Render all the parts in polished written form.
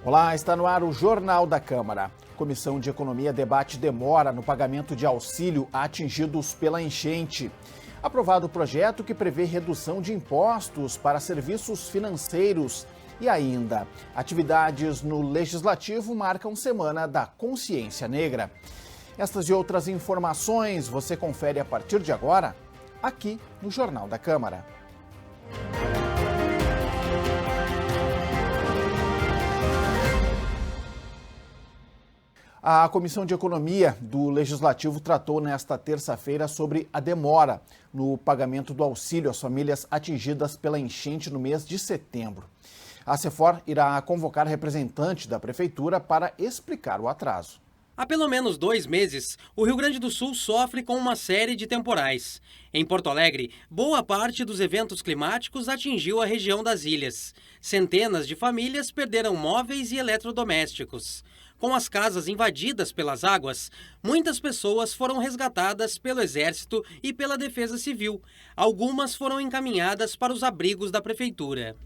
Olá, está no ar o Jornal da Câmara. Comissão de Economia debate demora no pagamento de auxílio a atingidos pela enchente. Aprovado o projeto que prevê redução de impostos para serviços financeiros. E ainda, atividades no Legislativo marcam Semana da Consciência Negra. Estas e outras informações você confere a partir de agora, aqui no Jornal da Câmara. A Comissão de Economia do Legislativo tratou nesta terça-feira sobre a demora no pagamento do auxílio às famílias atingidas pela enchente no mês de setembro. A CEFOR irá convocar representante da Prefeitura para explicar o atraso. Há pelo menos 2 meses, o Rio Grande do Sul sofre com uma série de temporais. Em Porto Alegre, boa parte dos eventos climáticos atingiu a região das ilhas. Centenas de famílias perderam móveis e eletrodomésticos. Com as casas invadidas pelas águas, muitas pessoas foram resgatadas pelo Exército e pela Defesa Civil. Algumas foram encaminhadas para os abrigos da Prefeitura.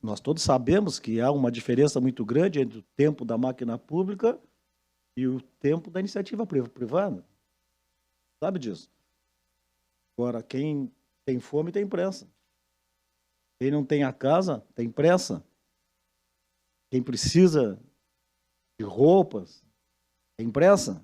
Nós todos sabemos que há uma diferença muito grande entre o tempo da máquina pública e o tempo da iniciativa privada. Sabe disso? Agora, quem tem fome tem pressa. Quem não tem a casa tem pressa. Quem precisa de roupas tem pressa.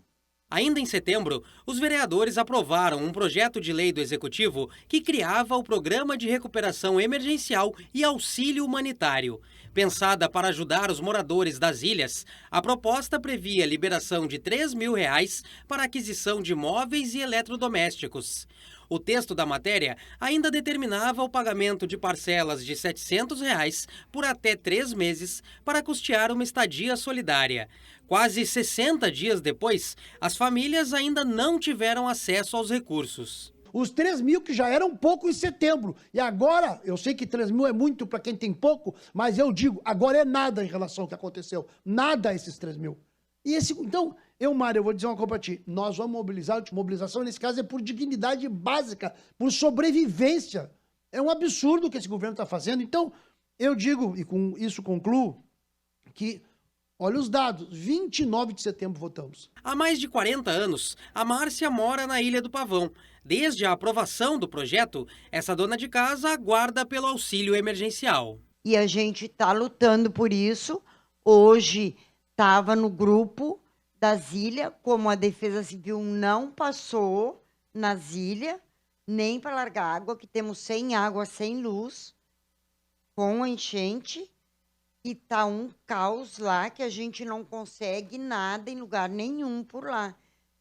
Ainda em setembro, os vereadores aprovaram um projeto de lei do Executivo que criava o Programa de Recuperação Emergencial e Auxílio Humanitário. Pensada para ajudar os moradores das ilhas, a proposta previa a liberação de R$ 3.000 para aquisição de móveis e eletrodomésticos. O texto da matéria ainda determinava o pagamento de parcelas de R$ 700 por até 3 meses para custear uma estadia solidária. Quase 60 dias depois, as famílias ainda não tiveram acesso aos recursos. Os 3 mil que já eram pouco em setembro. E agora, eu sei que 3 mil é muito para quem tem pouco, mas eu digo, agora é nada em relação ao que aconteceu. Nada esses 3 mil. E então, Mário, eu vou dizer uma coisa para ti. Nós vamos mobilizar, mobilização nesse caso é por dignidade básica, por sobrevivência. É um absurdo o que esse governo está fazendo. Então, eu digo, e com isso concluo, que olha os dados, 29 de setembro votamos. Há mais de 40 anos, a Márcia mora na Ilha do Pavão. Desde a aprovação do projeto, essa dona de casa aguarda pelo auxílio emergencial. E a gente está lutando por isso. Hoje estava no grupo das ilhas, como a Defesa Civil não passou nas ilhas, nem para largar água, que temos sem água, sem luz, com a enchente. E tá um caos lá que a gente não consegue nada em lugar nenhum por lá.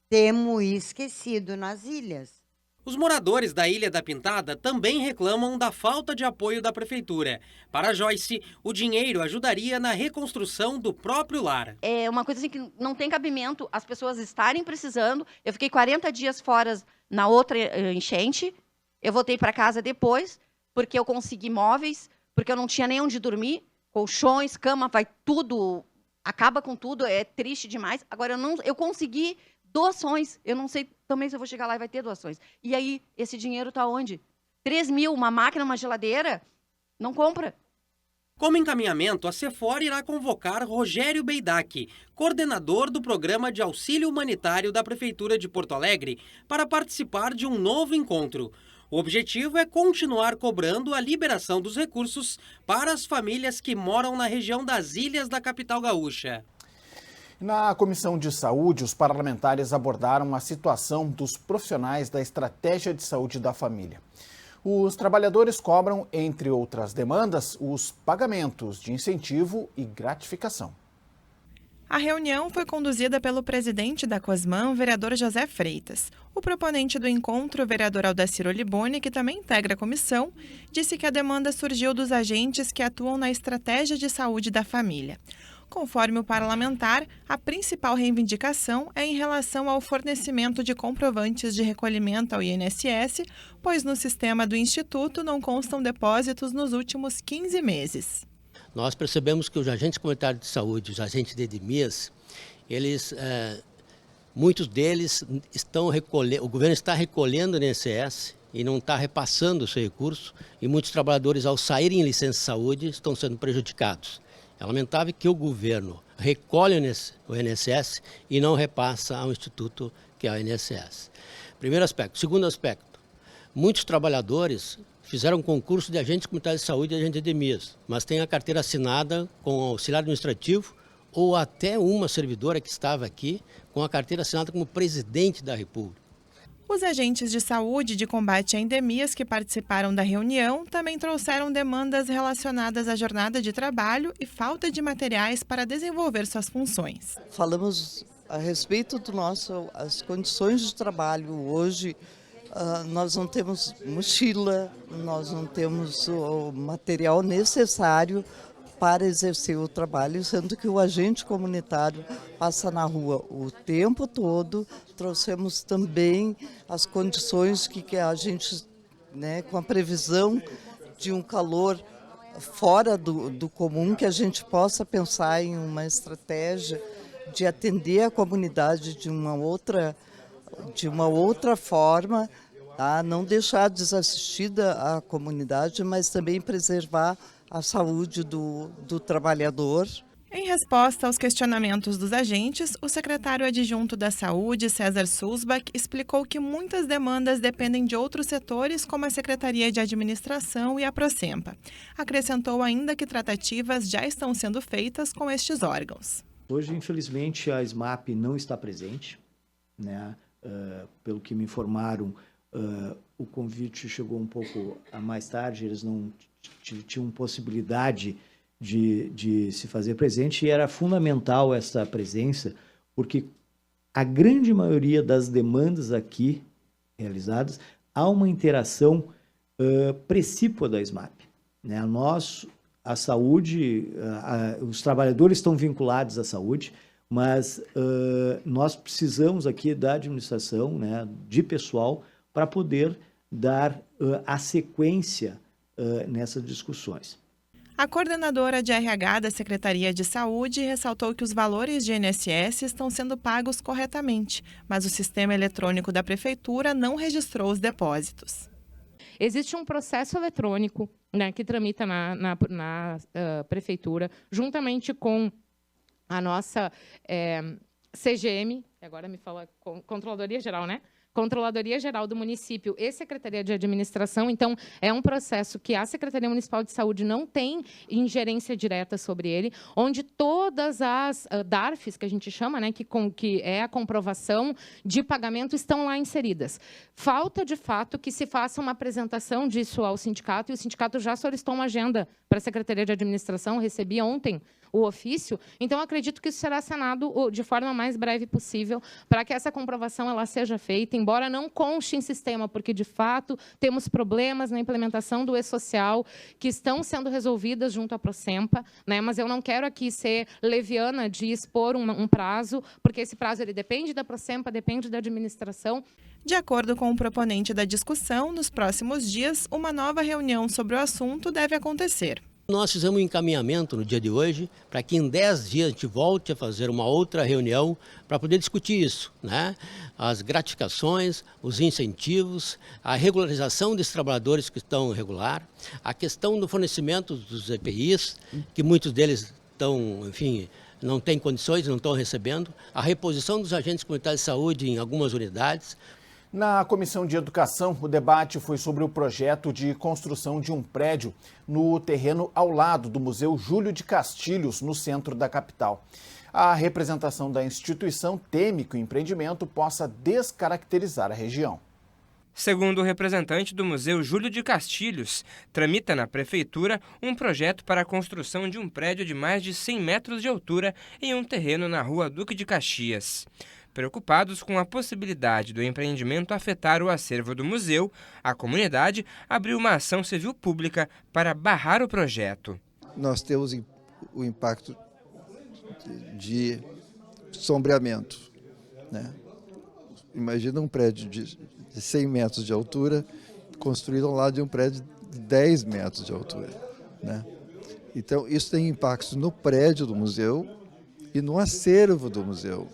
Temos esquecido nas ilhas. Os moradores da Ilha da Pintada também reclamam da falta de apoio da Prefeitura. Para Joyce, o dinheiro ajudaria na reconstrução do próprio lar. É uma coisa assim que não tem cabimento as pessoas estarem precisando. Eu fiquei 40 dias fora na outra enchente. Eu voltei para casa depois, porque eu consegui móveis, porque eu não tinha nem onde dormir. Colchões, cama, vai tudo, acaba com tudo, é triste demais. Agora, eu consegui doações, eu não sei também se eu vou chegar lá e vai ter doações. E aí, esse dinheiro está onde? 3 mil, uma máquina, uma geladeira, não compra. Como encaminhamento, a CEFOR irá convocar Rogério Beidac, coordenador do Programa de Auxílio Humanitário da Prefeitura de Porto Alegre, para participar de um novo encontro. O objetivo é continuar cobrando a liberação dos recursos para as famílias que moram na região das ilhas da capital gaúcha. Na Comissão de Saúde, os parlamentares abordaram a situação dos profissionais da Estratégia de Saúde da Família. Os trabalhadores cobram, entre outras demandas, os pagamentos de incentivo e gratificação. A reunião foi conduzida pelo presidente da Cosman, o vereador José Freitas. O proponente do encontro, o vereador Aldacir Olibone, que também integra a comissão, disse que a demanda surgiu dos agentes que atuam na estratégia de saúde da família. Conforme o parlamentar, a principal reivindicação é em relação ao fornecimento de comprovantes de recolhimento ao INSS, pois no sistema do Instituto não constam depósitos nos últimos 15 meses. Nós percebemos que os agentes comunitários de saúde, os agentes de EDMIAS, muitos deles estão recolhendo, o governo está recolhendo no INSS e não está repassando o seu recurso, e muitos trabalhadores, ao saírem em licença de saúde, estão sendo prejudicados. É lamentável que o governo recolhe o INSS e não repassa ao instituto que é o INSS. Primeiro aspecto. Segundo aspecto, muitos trabalhadores fizeram concurso de agentes comunitários de saúde e agentes de endemias, mas têm a carteira assinada com auxiliar administrativo ou até uma servidora que estava aqui com a carteira assinada como presidente da República. Os agentes de saúde de combate a endemias que participaram da reunião também trouxeram demandas relacionadas à jornada de trabalho e falta de materiais para desenvolver suas funções. Falamos a respeito as condições de trabalho hoje. Nós não temos mochila, nós não temos o material necessário para exercer o trabalho, sendo que o agente comunitário passa na rua o tempo todo. Trouxemos também as condições que a gente, né, com a previsão de um calor fora do comum, que a gente possa pensar em uma estratégia de atender a comunidade de uma outra forma, tá? Não deixar desassistida a comunidade, mas também preservar a saúde do trabalhador. Em resposta aos questionamentos dos agentes, o secretário adjunto da Saúde, César Sulzbach, explicou que muitas demandas dependem de outros setores, como a Secretaria de Administração e a Procempa. Acrescentou ainda que tratativas já estão sendo feitas com estes órgãos. Hoje, infelizmente, a SMAP não está presente, né? Pelo que me informaram, o convite chegou um pouco mais tarde, eles não tinham possibilidade de se fazer presente, e era fundamental essa presença, porque a grande maioria das demandas aqui realizadas, há uma interação precípua da SMAP, né? A saúde, os trabalhadores estão vinculados à saúde, mas nós precisamos aqui da administração, né, de pessoal, para poder dar a sequência nessas discussões. A coordenadora de RH da Secretaria de Saúde ressaltou que os valores de INSS estão sendo pagos corretamente, mas o sistema eletrônico da Prefeitura não registrou os depósitos. Existe um processo eletrônico, né, que tramita na Prefeitura, juntamente com a nossa CGM, agora me fala, Controladoria Geral, né? Controladoria Geral do município e Secretaria de Administração. Então, é um processo que a Secretaria Municipal de Saúde não tem ingerência direta sobre ele, onde todas as DARFs, que a gente chama, né, que é a comprovação de pagamento, estão lá inseridas. Falta, de fato, que se faça uma apresentação disso ao sindicato, e o sindicato já solicitou uma agenda para a Secretaria de Administração, recebi ontem o ofício, então acredito que isso será sanado de forma mais breve possível, para que essa comprovação ela seja feita, embora não conste em sistema, porque, de fato, temos problemas na implementação do e-social que estão sendo resolvidas junto à Procempa, né? Mas eu não quero aqui ser leviana de expor um prazo, porque esse prazo ele depende da Procempa, depende da administração. De acordo com o proponente da discussão, nos próximos dias, uma nova reunião sobre o assunto deve acontecer. Nós fizemos um encaminhamento no dia de hoje para que em 10 dias a gente volte a fazer uma outra reunião para poder discutir isso, né? As gratificações, os incentivos, a regularização desses trabalhadores que estão irregular, a questão do fornecimento dos EPIs, que muitos deles estão, enfim, não têm condições, não estão recebendo, a reposição dos agentes comunitários de saúde em algumas unidades. Na Comissão de Educação, o debate foi sobre o projeto de construção de um prédio no terreno ao lado do Museu Júlio de Castilhos, no centro da capital. A representação da instituição teme que o empreendimento possa descaracterizar a região. Segundo o representante do Museu Júlio de Castilhos, tramita na Prefeitura um projeto para a construção de um prédio de mais de 100 metros de altura em um terreno na Rua Duque de Caxias. Preocupados com a possibilidade do empreendimento afetar o acervo do museu, a comunidade abriu uma ação civil pública para barrar o projeto. Nós temos o impacto de sombreamento, né? Imagina um prédio de 100 metros de altura construído ao lado de um prédio de 10 metros de altura, né? Então, isso tem impactos no prédio do museu e no acervo do museu.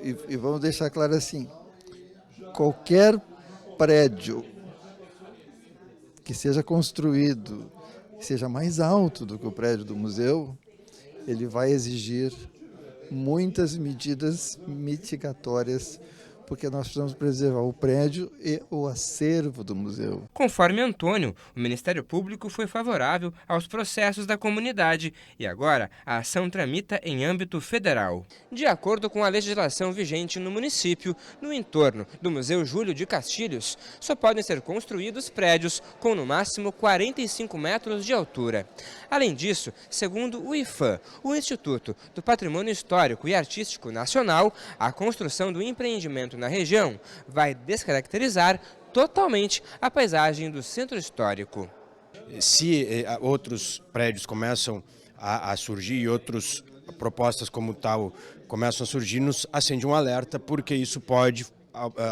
E vamos deixar claro assim, qualquer prédio que seja construído seja mais alto do que o prédio do museu, ele vai exigir muitas medidas mitigatórias, porque nós precisamos preservar o prédio e o acervo do museu. Conforme Antônio, o Ministério Público foi favorável aos processos da comunidade e agora a ação tramita em âmbito federal. De acordo com a legislação vigente no município, no entorno do Museu Júlio de Castilhos, só podem ser construídos prédios com no máximo 45 metros de altura. Além disso, segundo o IPHAN, o Instituto do Patrimônio Histórico e Artístico Nacional, a construção do empreendimento na região vai descaracterizar totalmente a paisagem do centro histórico. Se outros prédios começam a surgir e outras propostas como tal começam a surgir, nos acende um alerta, porque isso pode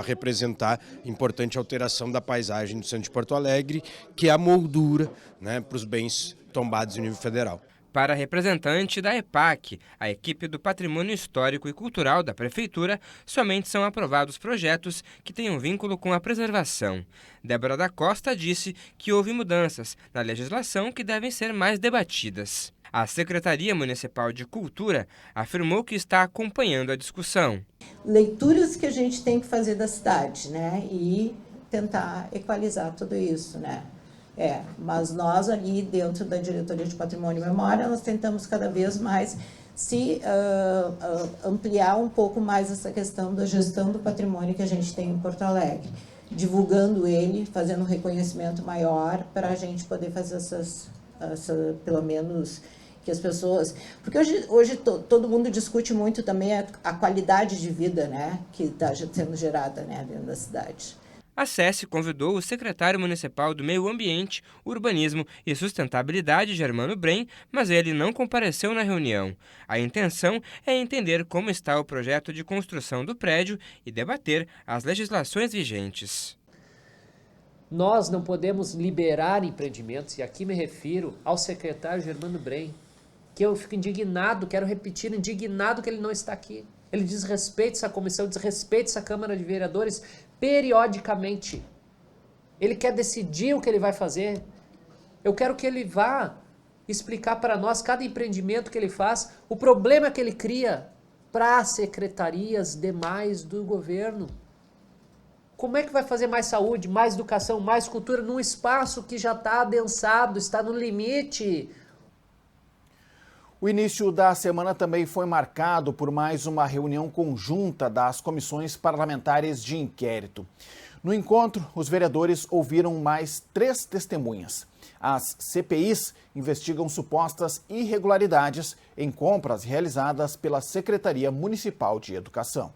representar importante alteração da paisagem do centro de Porto Alegre, que é a moldura, né, para os bens tombados em nível federal. Para a representante da EPAC, a equipe do Patrimônio Histórico e Cultural da Prefeitura, somente são aprovados projetos que tenham vínculo com a preservação. Débora da Costa disse que houve mudanças na legislação que devem ser mais debatidas. A Secretaria Municipal de Cultura afirmou que está acompanhando a discussão. Leituras que a gente tem que fazer da cidade, né? E tentar equalizar tudo isso, né? Mas nós ali dentro da Diretoria de Patrimônio e Memória, nós tentamos cada vez mais ampliar um pouco mais essa questão da gestão do patrimônio que a gente tem em Porto Alegre, divulgando ele, fazendo um reconhecimento maior para a gente poder fazer pelo menos que as pessoas... Porque hoje todo mundo discute muito também a qualidade de vida, né, que está sendo gerada, né, dentro da cidade. A SESC convidou o secretário municipal do Meio Ambiente, Urbanismo e Sustentabilidade, Germano Brem, mas ele não compareceu na reunião. A intenção é entender como está o projeto de construção do prédio e debater as legislações vigentes. Nós não podemos liberar empreendimentos, e aqui me refiro ao secretário Germano Brem, que eu fico indignado, quero repetir, indignado que ele não está aqui. Ele desrespeita essa comissão, desrespeita essa Câmara de Vereadores periodicamente. Ele quer decidir o que ele vai fazer. Eu quero que ele vá explicar para nós, cada empreendimento que ele faz, o problema que ele cria para as secretarias demais do governo. Como é que vai fazer mais saúde, mais educação, mais cultura num espaço que já está adensado, está no limite? O início da semana também foi marcado por mais uma reunião conjunta das comissões parlamentares de inquérito. No encontro, os vereadores ouviram mais 3 testemunhas. As CPIs investigam supostas irregularidades em compras realizadas pela Secretaria Municipal de Educação.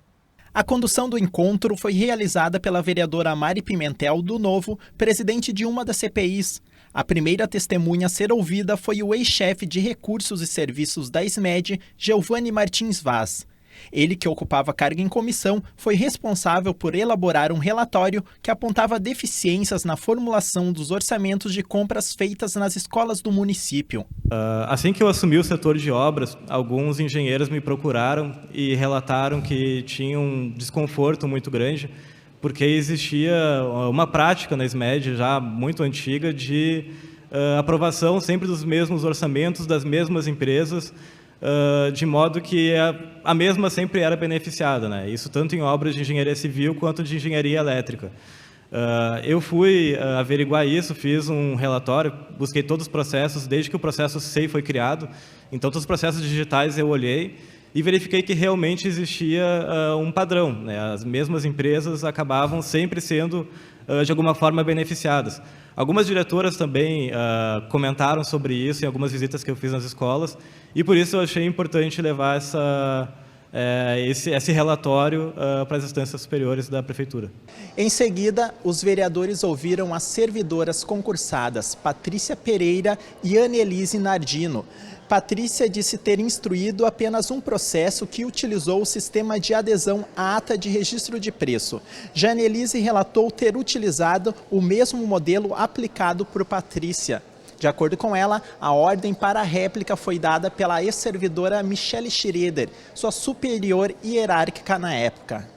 A condução do encontro foi realizada pela vereadora Mari Pimentel, do Novo, presidente de uma das CPIs. A primeira testemunha a ser ouvida foi o ex-chefe de Recursos e Serviços da SMED, Giovanni Martins Vaz. Ele, que ocupava cargo em comissão, foi responsável por elaborar um relatório que apontava deficiências na formulação dos orçamentos de compras feitas nas escolas do município. Assim que eu assumi o setor de obras, alguns engenheiros me procuraram e relataram que tinham um desconforto muito grande, porque existia uma prática na SMED já muito antiga de aprovação sempre dos mesmos orçamentos das mesmas empresas, de modo que a mesma sempre era beneficiada, né? Isso tanto em obras de engenharia civil quanto de engenharia elétrica. Eu fui averiguar isso, fiz um relatório, busquei todos os processos, desde que o processo SEI foi criado, então todos os processos digitais eu olhei e verifiquei que realmente existia um padrão, né? As mesmas empresas acabavam sempre sendo, de alguma forma, beneficiadas. Algumas diretoras também comentaram sobre isso em algumas visitas que eu fiz nas escolas, e por isso eu achei importante levar esse relatório para as instâncias superiores da Prefeitura. Em seguida, os vereadores ouviram as servidoras concursadas Patrícia Pereira e Annelise Nardino. Patrícia disse ter instruído apenas um processo que utilizou o sistema de adesão à ata de registro de preço. Já Annelise relatou ter utilizado o mesmo modelo aplicado por Patrícia. De acordo com ela, a ordem para a réplica foi dada pela ex-servidora Michele Schroeder, sua superior hierárquica na época.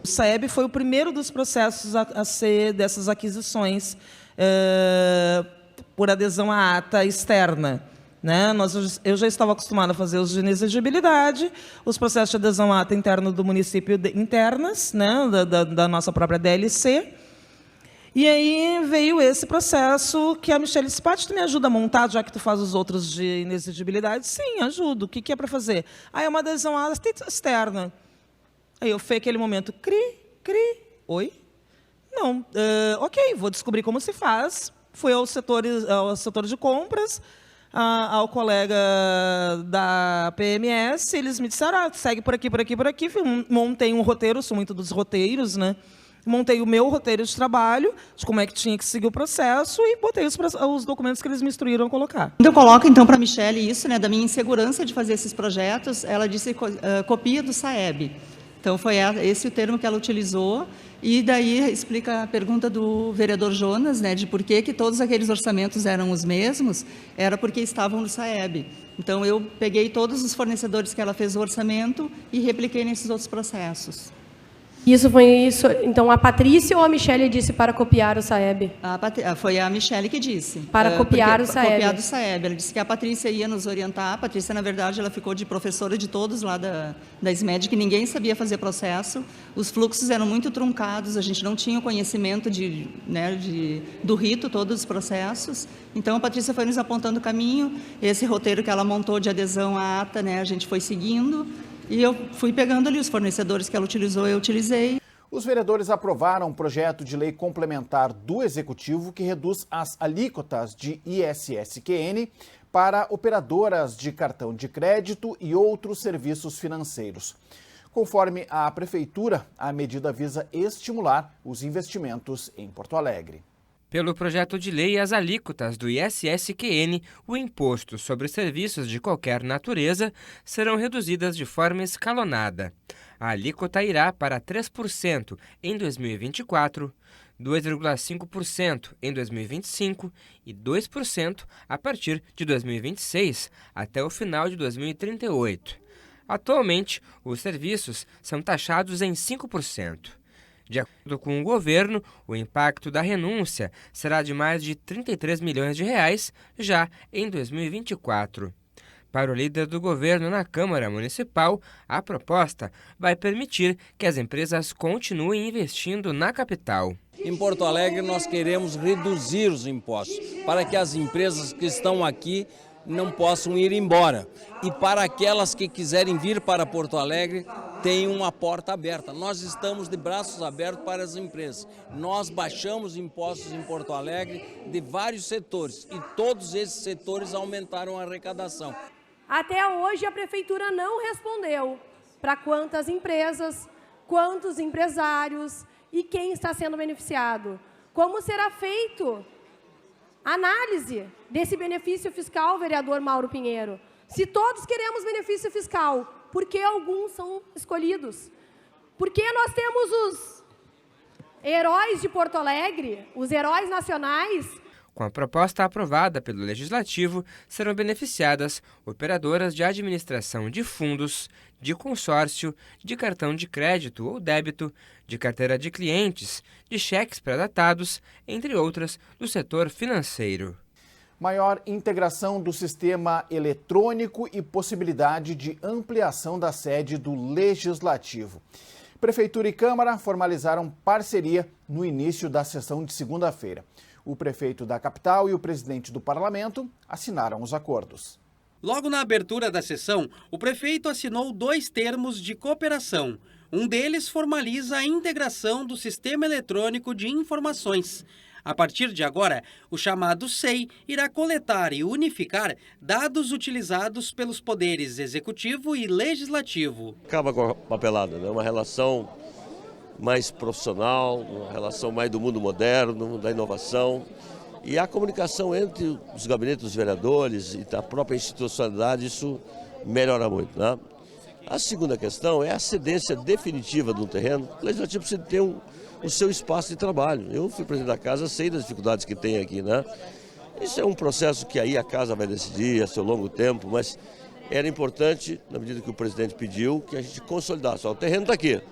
O SAEB foi o primeiro dos processos a ser dessas aquisições. por adesão à ata externa. Né? Eu já estava acostumada a fazer os de inexigibilidade, os processos de adesão à ata interna do município internas, né? da nossa própria DLC. E aí veio esse processo que a Michelle disse, Paty, tu me ajuda a montar, já que tu faz os outros de inexigibilidade? Sim, ajudo. O que é para fazer? Aí é uma adesão à ata externa. Aí eu fui aquele momento, oi? Não, ok, vou descobrir como se faz. Fui ao setor de compras, ao colega da PMS, eles me disseram, segue por aqui, montei um roteiro, sou muito dos roteiros, né? Montei o meu roteiro de trabalho, de como é que tinha que seguir o processo e botei os documentos que eles me instruíram a colocar. Eu coloco, então, para a Michelle isso, né, da minha insegurança de fazer esses projetos, ela disse copia do SAEB. Então, foi esse o termo que ela utilizou. E daí explica a pergunta do vereador Jonas, né, de por que todos aqueles orçamentos eram os mesmos, era porque estavam no SAEB. Então, eu peguei todos os fornecedores que ela fez o orçamento e repliquei nesses outros processos. Isso foi isso. Então, a Patrícia ou a Michelle disse para copiar o SAEB? Foi a Michelle que disse. Para copiar o SAEB. Copiar do SAEB. Ela disse que a Patrícia ia nos orientar. A Patrícia, na verdade, ela ficou de professora de todos lá da SMED, que ninguém sabia fazer processo. Os fluxos eram muito truncados, a gente não tinha o conhecimento do rito, todos os processos. Então, a Patrícia foi nos apontando o caminho. Esse roteiro que ela montou de adesão à ata, né, a gente foi seguindo. E eu fui pegando ali os fornecedores que ela utilizou, eu utilizei. Os vereadores aprovaram um projeto de lei complementar do Executivo que reduz as alíquotas de ISS-QN para operadoras de cartão de crédito e outros serviços financeiros. Conforme a Prefeitura, a medida visa estimular os investimentos em Porto Alegre. Pelo projeto de lei, as alíquotas do ISS-QN, o imposto sobre serviços de qualquer natureza, serão reduzidas de forma escalonada. A alíquota irá para 3% em 2024, 2,5% em 2025 e 2% a partir de 2026, até o final de 2038. Atualmente, os serviços são taxados em 5%. De acordo com o governo, o impacto da renúncia será de mais de 33 milhões de reais já em 2024. Para o líder do governo na Câmara Municipal, a proposta vai permitir que as empresas continuem investindo na capital. Em Porto Alegre, nós queremos reduzir os impostos para que as empresas que estão aqui não possam ir embora. E para aquelas que quiserem vir para Porto Alegre, tem uma porta aberta. Nós estamos de braços abertos para as empresas. Nós baixamos impostos em Porto Alegre de vários setores e todos esses setores aumentaram a arrecadação. Até hoje a Prefeitura não respondeu para quantas empresas, quantos empresários e quem está sendo beneficiado. Como será feito a análise desse benefício fiscal, vereador Mauro Pinheiro? Se todos queremos benefício fiscal, por que alguns são escolhidos? Por que nós temos os heróis de Porto Alegre, os heróis nacionais? Com a proposta aprovada pelo Legislativo, serão beneficiadas operadoras de administração de fundos, de consórcio, de cartão de crédito ou débito, de carteira de clientes, de cheques pré-datados, entre outras, do setor financeiro. Maior integração do sistema eletrônico e possibilidade de ampliação da sede do Legislativo. Prefeitura e Câmara formalizaram parceria no início da sessão de segunda-feira. O prefeito da capital e o presidente do parlamento assinaram os acordos. Logo na abertura da sessão, o prefeito assinou 2 termos de cooperação. Um deles formaliza a integração do Sistema Eletrônico de Informações. A partir de agora, o chamado SEI irá coletar e unificar dados utilizados pelos poderes executivo e legislativo. Acaba com a papelada, né? Uma relação mais profissional, uma relação mais do mundo moderno, da inovação. E a comunicação entre os gabinetes dos vereadores e da própria institucionalidade, isso melhora muito, né? A segunda questão é a cedência definitiva de um terreno. O legislativo precisa ter o seu espaço de trabalho. Eu fui presidente da casa, sei das dificuldades que tem aqui, né? Isso é um processo que aí a casa vai decidir a seu longo tempo, mas era importante, na medida que o presidente pediu, que a gente consolidasse. O terreno está aqui.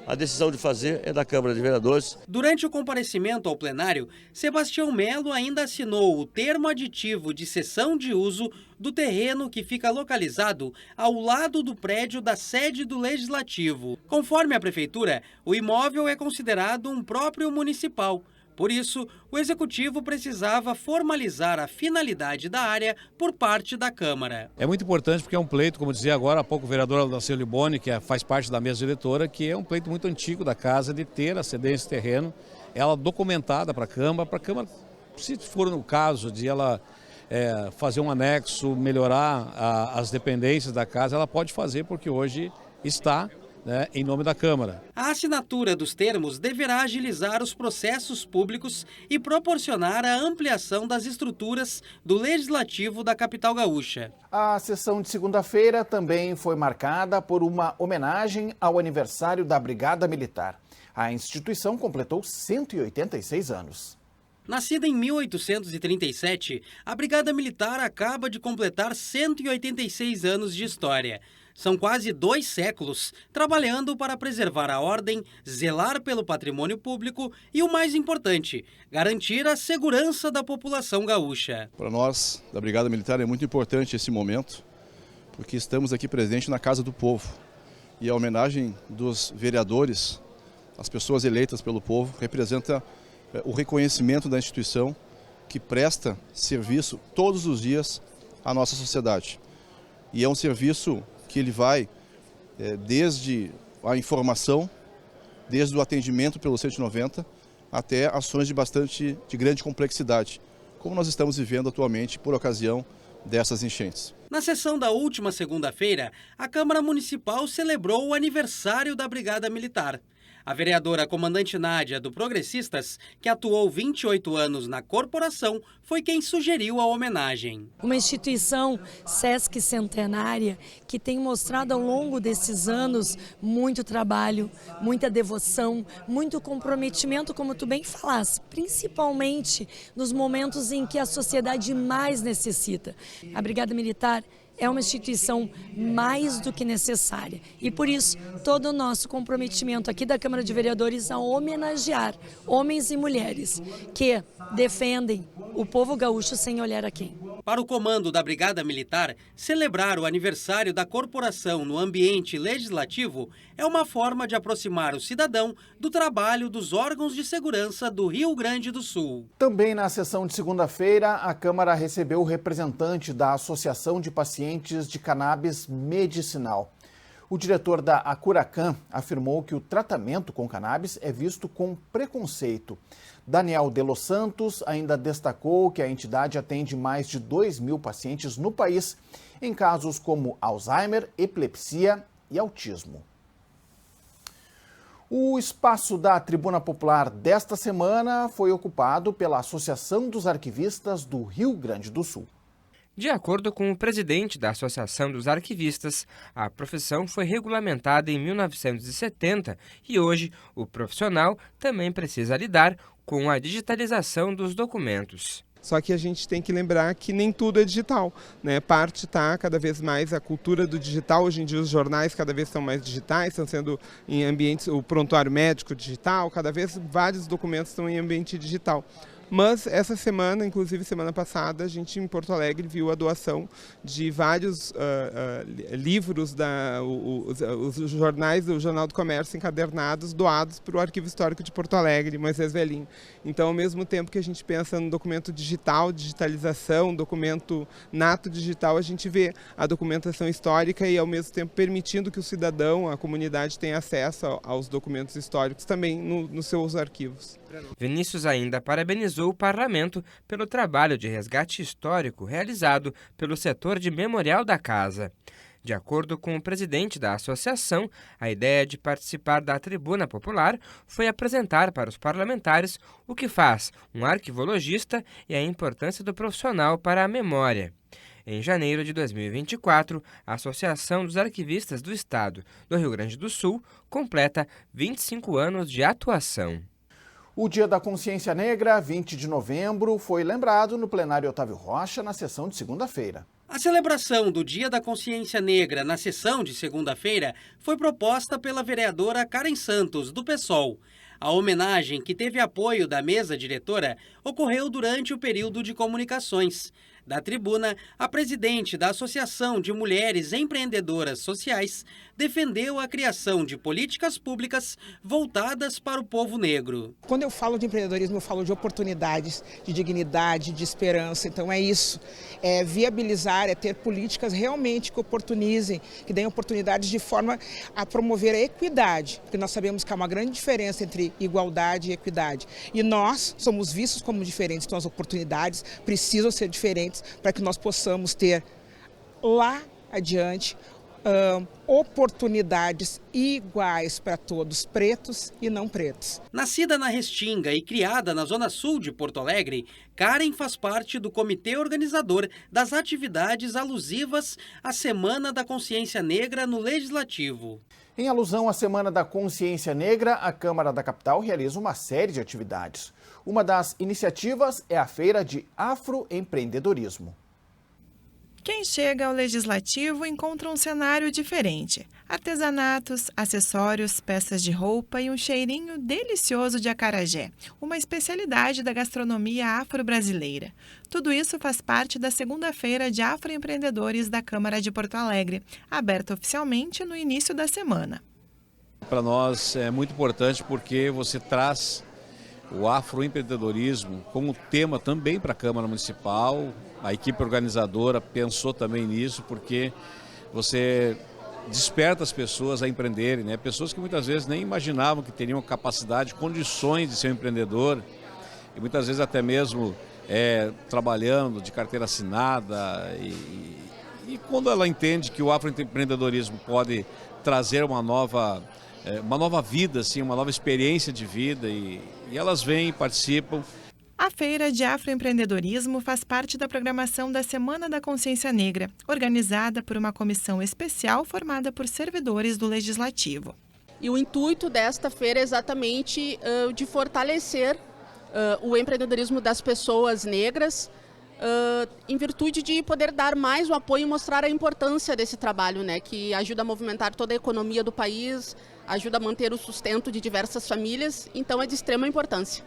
a decisão de fazer é da Câmara de Vereadores. Durante o comparecimento ao plenário, Sebastião Melo ainda assinou o termo aditivo de cessão de uso do terreno que fica localizado ao lado do prédio da sede do Legislativo. Conforme a Prefeitura, o imóvel é considerado um próprio municipal. Por isso, o Executivo precisava formalizar a finalidade da área por parte da Câmara. É muito importante porque é um pleito, como dizia agora há pouco o vereador Aldacir Liboni, que faz parte da mesa diretora, que é um pleito muito antigo da casa de ter a cedência de terreno, ela documentada para a Câmara, se for no caso de ela fazer um anexo, melhorar as dependências da casa, ela pode fazer porque hoje está em nome da Câmara. A assinatura dos termos deverá agilizar os processos públicos e proporcionar a ampliação das estruturas do Legislativo da capital gaúcha. A sessão de segunda-feira também foi marcada por uma homenagem ao aniversário da Brigada Militar. A instituição completou 186 anos. Nascida em 1837, a Brigada Militar acaba de completar 186 anos de história. São quase 2 séculos trabalhando para preservar a ordem, zelar pelo patrimônio público e, o mais importante, garantir a segurança da população gaúcha. Para nós, da Brigada Militar, é muito importante esse momento, porque estamos aqui presentes na Casa do Povo. E a homenagem dos vereadores, as pessoas eleitas pelo povo, representa o reconhecimento da instituição que presta serviço todos os dias à nossa sociedade. E é um serviço que ele vai desde a informação, desde o atendimento pelo 190, até ações de grande complexidade, como nós estamos vivendo atualmente por ocasião dessas enchentes. Na sessão da última segunda-feira, a Câmara Municipal celebrou o aniversário da Brigada Militar. A vereadora comandante Nádia, do Progressistas, que atuou 28 anos na corporação, foi quem sugeriu a homenagem. Uma instituição SESC centenária que tem mostrado ao longo desses anos muito trabalho, muita devoção, muito comprometimento, como tu bem falaste, principalmente nos momentos em que a sociedade mais necessita. A Brigada Militar é uma instituição mais do que necessária e, por isso, todo o nosso comprometimento aqui da Câmara de Vereadores a homenagear homens e mulheres que defendem o povo gaúcho sem olhar a quem. Para o comando da Brigada Militar, celebrar o aniversário da corporação no ambiente legislativo é uma forma de aproximar o cidadão do trabalho dos órgãos de segurança do Rio Grande do Sul. Também na sessão de segunda-feira, a Câmara recebeu o representante da Associação de Pacientes de Cannabis Medicinal. O diretor da Acuracan afirmou que o tratamento com cannabis é visto com preconceito. Daniel de Los Santos ainda destacou que a entidade atende mais de 2.000 pacientes no país, em casos como Alzheimer, epilepsia e autismo. O espaço da Tribuna Popular desta semana foi ocupado pela Associação dos Arquivistas do Rio Grande do Sul. De acordo com o presidente da Associação dos Arquivistas, a profissão foi regulamentada em 1970 e hoje o profissional também precisa lidar com a digitalização dos documentos. Só que a gente tem que lembrar que nem tudo é digital, né? Parte está cada vez mais a cultura do digital. Hoje em dia os jornais cada vez são mais digitais, estão sendo em ambientes, o prontuário médico digital, cada vez vários documentos estão em ambiente digital. Mas essa semana, inclusive semana passada, a gente em Porto Alegre viu a doação de vários livros, os jornais do Jornal do Comércio encadernados, doados para o Arquivo Histórico de Porto Alegre, Moisés Velhinho. Então, ao mesmo tempo que a gente pensa no documento digital, digitalização, documento nato digital, a gente vê a documentação histórica e, ao mesmo tempo, permitindo que o cidadão, a comunidade, tenha acesso aos documentos históricos também nos seus arquivos. Vinícius ainda parabenizou o Parlamento pelo trabalho de resgate histórico realizado pelo setor de memorial da Casa. De acordo com o presidente da associação, a ideia de participar da Tribuna Popular foi apresentar para os parlamentares o que faz um arquivologista e a importância do profissional para a memória. Em janeiro de 2024, a Associação dos Arquivistas do Estado do Rio Grande do Sul completa 25 anos de atuação. O Dia da Consciência Negra, 20 de novembro, foi lembrado no plenário Otávio Rocha na sessão de segunda-feira. A celebração do Dia da Consciência Negra na sessão de segunda-feira foi proposta pela vereadora Karen Santos, do PSOL. A homenagem, que teve apoio da mesa diretora, ocorreu durante o período de comunicações. Da tribuna, a presidente da Associação de Mulheres Empreendedoras Sociais defendeu a criação de políticas públicas voltadas para o povo negro. Quando eu falo de empreendedorismo, eu falo de oportunidades, de dignidade, de esperança. Então é isso, é viabilizar, é ter políticas realmente que oportunizem, que deem oportunidades de forma a promover a equidade, porque nós sabemos que há uma grande diferença entre igualdade e equidade. E nós somos vistos como diferentes, então as oportunidades precisam ser diferentes para que nós possamos ter lá adiante oportunidades iguais para todos, pretos e não pretos. Nascida na Restinga e criada na Zona Sul de Porto Alegre, Karen faz parte do comitê organizador das atividades alusivas à Semana da Consciência Negra no Legislativo. Em alusão à Semana da Consciência Negra, a Câmara da Capital realiza uma série de atividades. Uma das iniciativas é a Feira de Afroempreendedorismo. Quem chega ao Legislativo encontra um cenário diferente. Artesanatos, acessórios, peças de roupa e um cheirinho delicioso de acarajé, uma especialidade da gastronomia afro-brasileira. Tudo isso faz parte da segunda-feira de Afroempreendedores da Câmara de Porto Alegre, aberta oficialmente no início da semana. Para nós é muito importante porque você traz o afroempreendedorismo como tema também para a Câmara Municipal. A equipe organizadora pensou também nisso porque você desperta as pessoas a empreenderem, né? Pessoas que muitas vezes nem imaginavam que teriam capacidade, condições de ser um empreendedor e muitas vezes até mesmo trabalhando de carteira assinada e quando ela entende que o afroempreendedorismo pode trazer uma nova vida, assim, uma nova experiência de vida e elas vêm e participam. A Feira de Afroempreendedorismo faz parte da programação da Semana da Consciência Negra, organizada por uma comissão especial formada por servidores do Legislativo. E o intuito desta feira é exatamente de fortalecer o empreendedorismo das pessoas negras, em virtude de poder dar mais o apoio e mostrar a importância desse trabalho, né, que ajuda a movimentar toda a economia do país, ajuda a manter o sustento de diversas famílias, então é de extrema importância.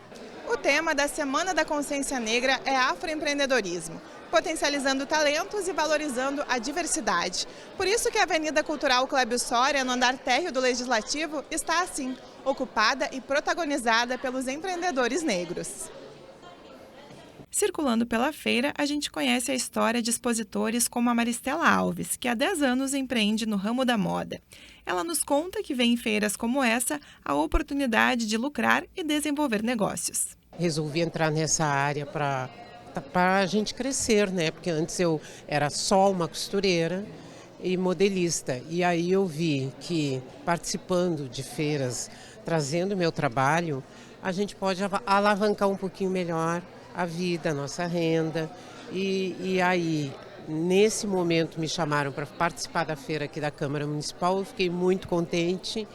O tema da Semana da Consciência Negra é afroempreendedorismo, potencializando talentos e valorizando a diversidade. Por isso que a Avenida Cultural Clébio Soria, no andar térreo do Legislativo, está assim, ocupada e protagonizada pelos empreendedores negros. Circulando pela feira, a gente conhece a história de expositores como a Maristela Alves, que há 10 anos empreende no ramo da moda. Ela nos conta que vê em feiras como essa a oportunidade de lucrar e desenvolver negócios. Resolvi entrar nessa área para a gente crescer, né? Porque antes eu era só uma costureira e modelista. E aí eu vi que participando de feiras, trazendo meu trabalho, a gente pode alavancar um pouquinho melhor a vida, a nossa renda. E aí, nesse momento, me chamaram para participar da feira aqui da Câmara Municipal. Eu fiquei muito contente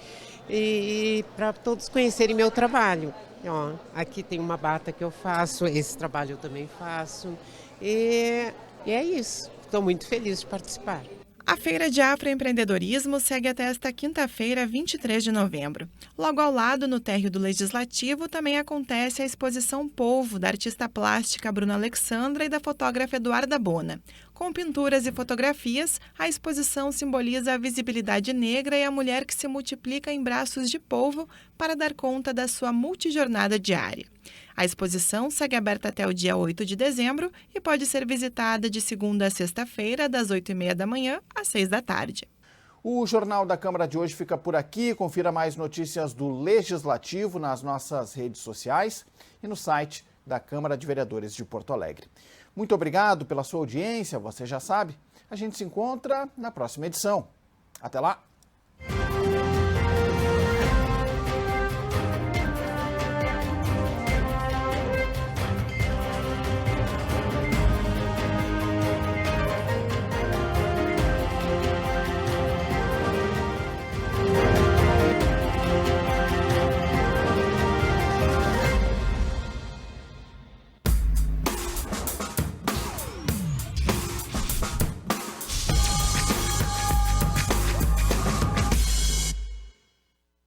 e para todos conhecerem meu trabalho. Ó, aqui tem uma bata que eu faço, esse trabalho eu também faço. E é isso. Estou muito feliz de participar. A Feira de Afroempreendedorismo segue até esta quinta-feira, 23 de novembro. Logo ao lado, no térreo do Legislativo, também acontece a exposição Polvo, da artista plástica Bruna Alexandra e da fotógrafa Eduarda Bona. Com pinturas e fotografias, a exposição simboliza a visibilidade negra e a mulher que se multiplica em braços de polvo para dar conta da sua multijornada diária. A exposição segue aberta até o dia 8 de dezembro e pode ser visitada de segunda a sexta-feira, das 8h30 da manhã às 6 da tarde. O Jornal da Câmara de hoje fica por aqui. Confira mais notícias do Legislativo nas nossas redes sociais e no site da Câmara de Vereadores de Porto Alegre. Muito obrigado pela sua audiência, você já sabe. A gente se encontra na próxima edição. Até lá!